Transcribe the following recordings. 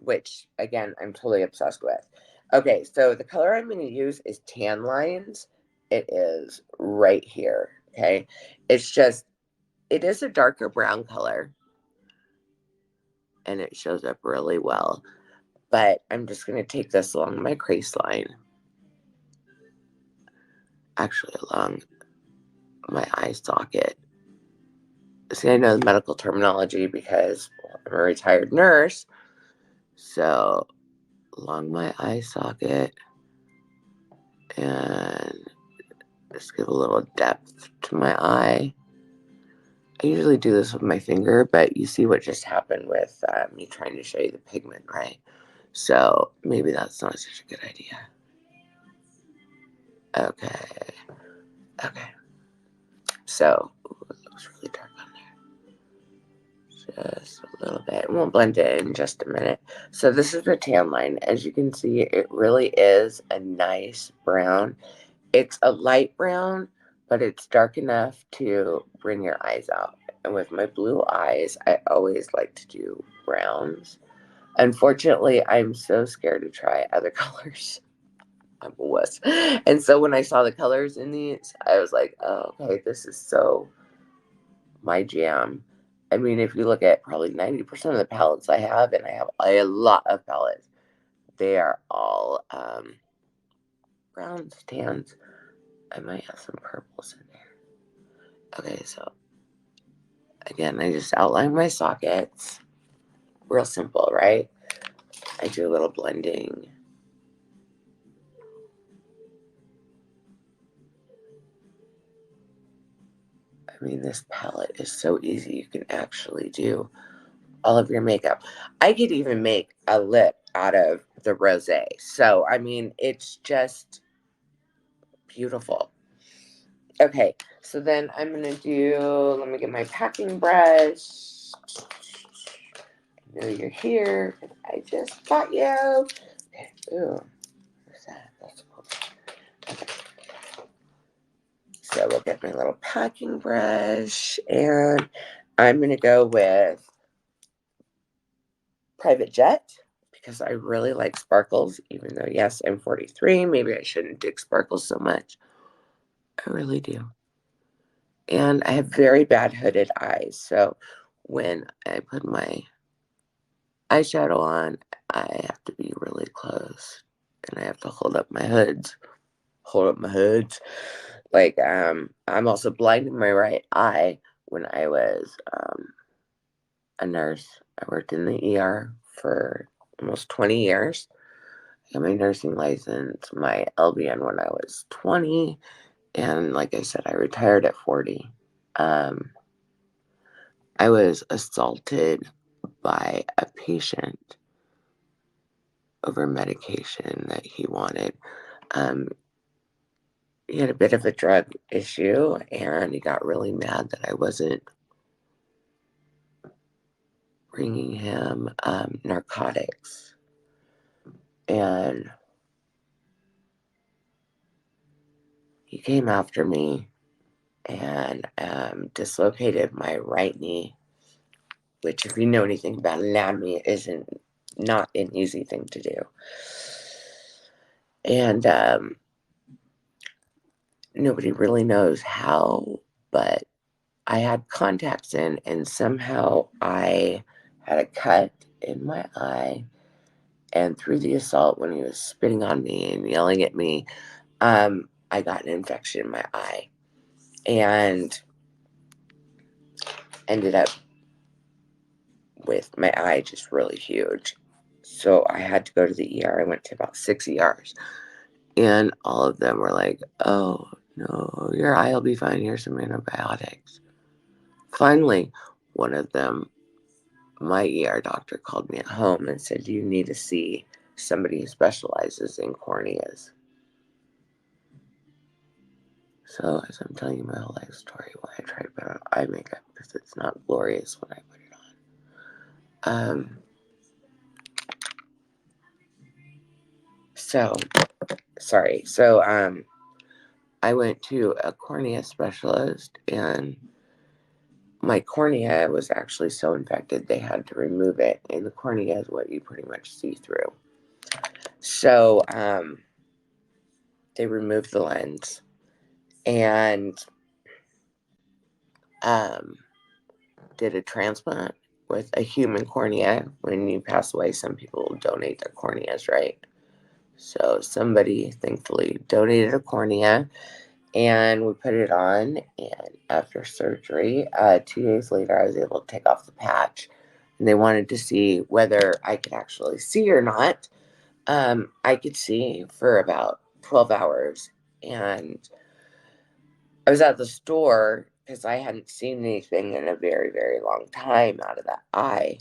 which, again, I'm totally obsessed with. Okay, so the color I'm going to use is Tan Lines. It is right here, okay? It's just, it is a darker brown color, and it shows up really well. But I'm just going to take this along my crease line. Actually, along my eye socket. See, I know the medical terminology because I'm a retired nurse. So, along my eye socket, and just give a little depth to my eye. I usually do this with my finger, but you see what just happened with me trying to show you the pigment, right? So maybe that's not such a good idea. Okay. Okay. So, ooh, it looks really dark on there. Just a little bit. We'll blend it in just a minute. So this is the tan line. As you can see, it really is a nice brown. It's a light brown, but it's dark enough to bring your eyes out. And with my blue eyes, I always like to do browns. Unfortunately, I'm so scared to try other colors. I'm a wuss. And so when I saw the colors in these, I was like, oh, okay, this is so my jam. I mean, if you look at probably 90% of the palettes I have, and I have a lot of palettes, they are all browns, tans. I might have some purples in there. Okay, so again, I just outline my sockets. Real simple, right? I do a little blending. I mean, this palette is so easy. You can actually do all of your makeup. I could even make a lip out of the rosé. So, I mean, it's just beautiful. Okay, so then I'm going to do, let me get my packing brush. I know you're here. I just got you. Okay, ooh, what's that? That's cool. Okay. So we'll get my little packing brush, and I'm going to go with Private Jet because I really like sparkles, even though, yes, I'm 43. Maybe I shouldn't dig sparkles so much. I really do. And I have very bad hooded eyes. So when I put my eyeshadow on, I have to be really close. And I have to hold up my hoods. Hold up my hoods. Like, I'm also blind in my right eye. When I was a nurse, I worked in the ER for almost 20 years. I got my nursing license, my LVN when I was 20. And like I said, I retired at 40. I was assaulted by a patient over medication that he wanted. He had a bit of a drug issue, and he got really mad that I wasn't bringing him narcotics. And he came after me and dislocated my right knee, which, if you know anything about anatomy, isn't not an easy thing to do. And nobody really knows how, but I had contacts in, and somehow I had a cut in my eye. And through the assault, when he was spitting on me and yelling at me, I got an infection in my eye and ended up with my eye just really huge. So I had to go to the ER. I went to about 6 ERs, and all of them were like, oh, no, your eye will be fine. Here's some antibiotics. Finally, one of them, my ER doctor, called me at home and said, you need to see somebody who specializes in corneas. So, as I'm telling you my whole life story, why I try to put on eye makeup, because it's not glorious when I put it on. So, I went to a cornea specialist, and my cornea was actually so infected they had to remove it, and the cornea is what you pretty much see through. So they removed the lens, and did a transplant with a human cornea. When you pass away, some people donate their corneas, right? So somebody thankfully donated a cornea, and we put it on. And after surgery, 2 days later, I was able to take off the patch, and they wanted to see whether I could actually see or not. I could see for about 12 hours, and I was at the store because I hadn't seen anything in a very, very long time out of that eye,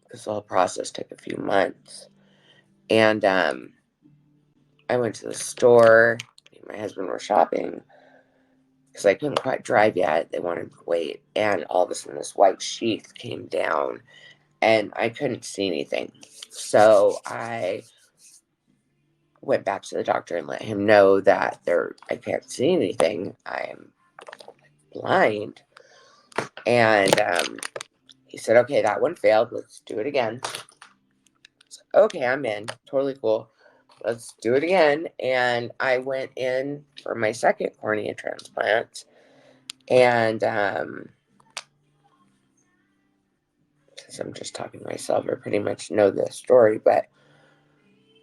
because the whole process took a few months. And I went to the store. Me and my husband were shopping because I couldn't quite drive yet. They wanted to wait. And all of a sudden, this white sheath came down, and I couldn't see anything. So I went back to the doctor and let him know that I can't see anything. I'm blind. And he said, okay, that one failed. Let's do it again. So, okay, I'm in. Totally cool. Let's do it again. And I went in for my second cornea transplant. And since I'm just talking to myself, I pretty much know this story. But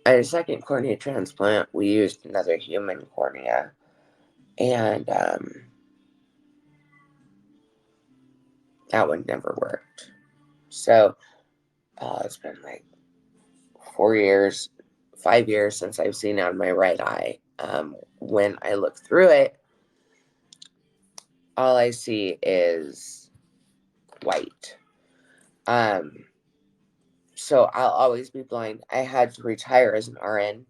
at a second cornea transplant, we used another human cornea. And that one never worked. So it's been like 4 years, 5 years since I've seen out of my right eye. When I look through it, all I see is white. So I'll always be blind. I had to retire as an RN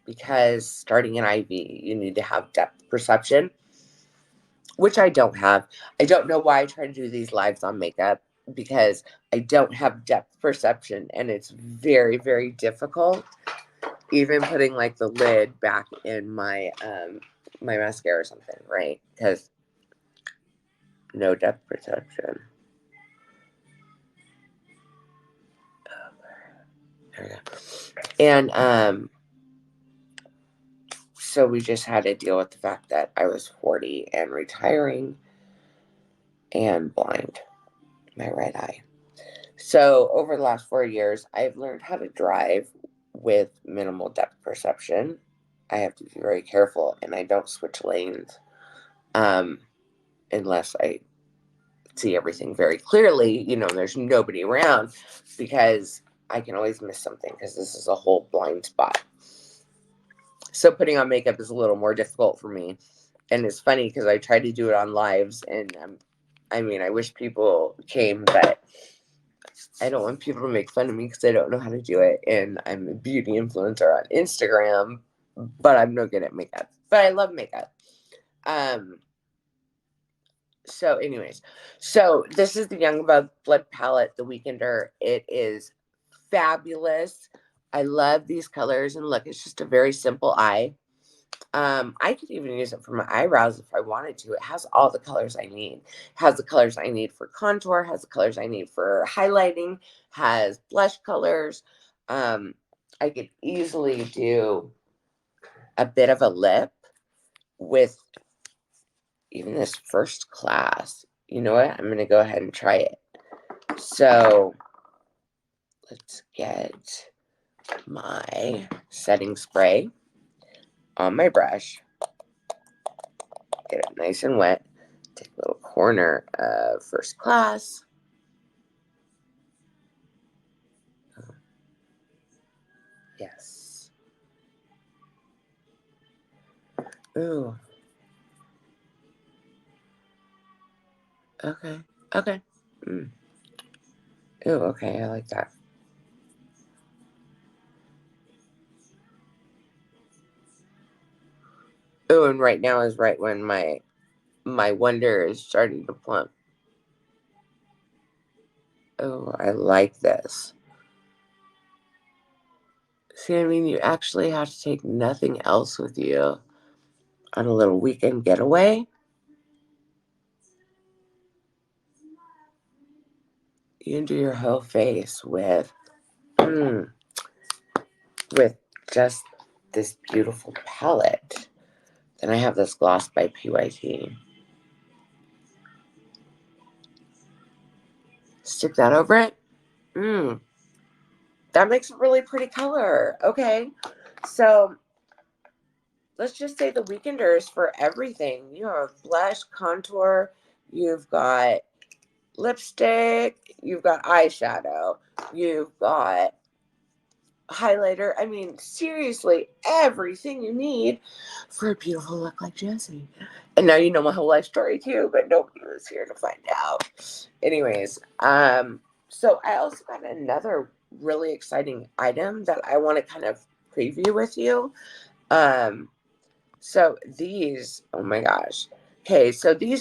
because starting an IV, you need to have depth perception, which I don't have. I don't know why I try to do these lives on makeup, because I don't have depth perception, and it's very, very difficult. Even putting like the lid back in my my mascara or something, right? Because no depth perception. There we go. And so we just had to deal with the fact that I was 40 and retiring and blind, my right eye. So over the last 4 years, I've learned how to drive with minimal depth perception. I have to be very careful, and I don't switch lanes unless I see everything very clearly, there's nobody around, because I can always miss something because this is a whole blind spot. So putting on makeup is a little more difficult for me. And it's funny because I tried to do it on lives, and I wish people came, but I don't want people to make fun of me because I don't know how to do it. And I'm a beauty influencer on Instagram, but I'm no good at makeup. But I love makeup. So anyways, so this is the Youngblood palette, the Weekender. It is fabulous. I love these colors, and look, it's just a very simple eye. I could even use it for my eyebrows if I wanted to. It has all the colors I need. It has the colors I need for contour, has the colors I need for highlighting, has blush colors. I could easily do a bit of a lip with even this First Class. You know what? I'm going to go ahead and try it. So let's get my setting spray on my brush. Get it nice and wet. Take a little corner of First Class. Yes. Ooh. Okay. Okay. Mm. Ooh, okay. I like that. Ooh, and right now is right when my wonder is starting to plump. Oh, I like this. See, you actually have to take nothing else with you on a little weekend getaway. You can do your whole face with just this beautiful palette. Then I have this gloss by PYT. Stick that over it. That makes a really pretty color. Okay, so let's just say the Weekenders for everything. You have blush, contour, you've got lipstick, you've got eyeshadow, you've got highlighter. I mean, seriously, everything you need for a beautiful look like Jessie. And now you know my whole life story too, but nobody was here to find out. Anyways, so I also got another really exciting item that I want to kind of preview with you. So these, oh my gosh. Okay, so these are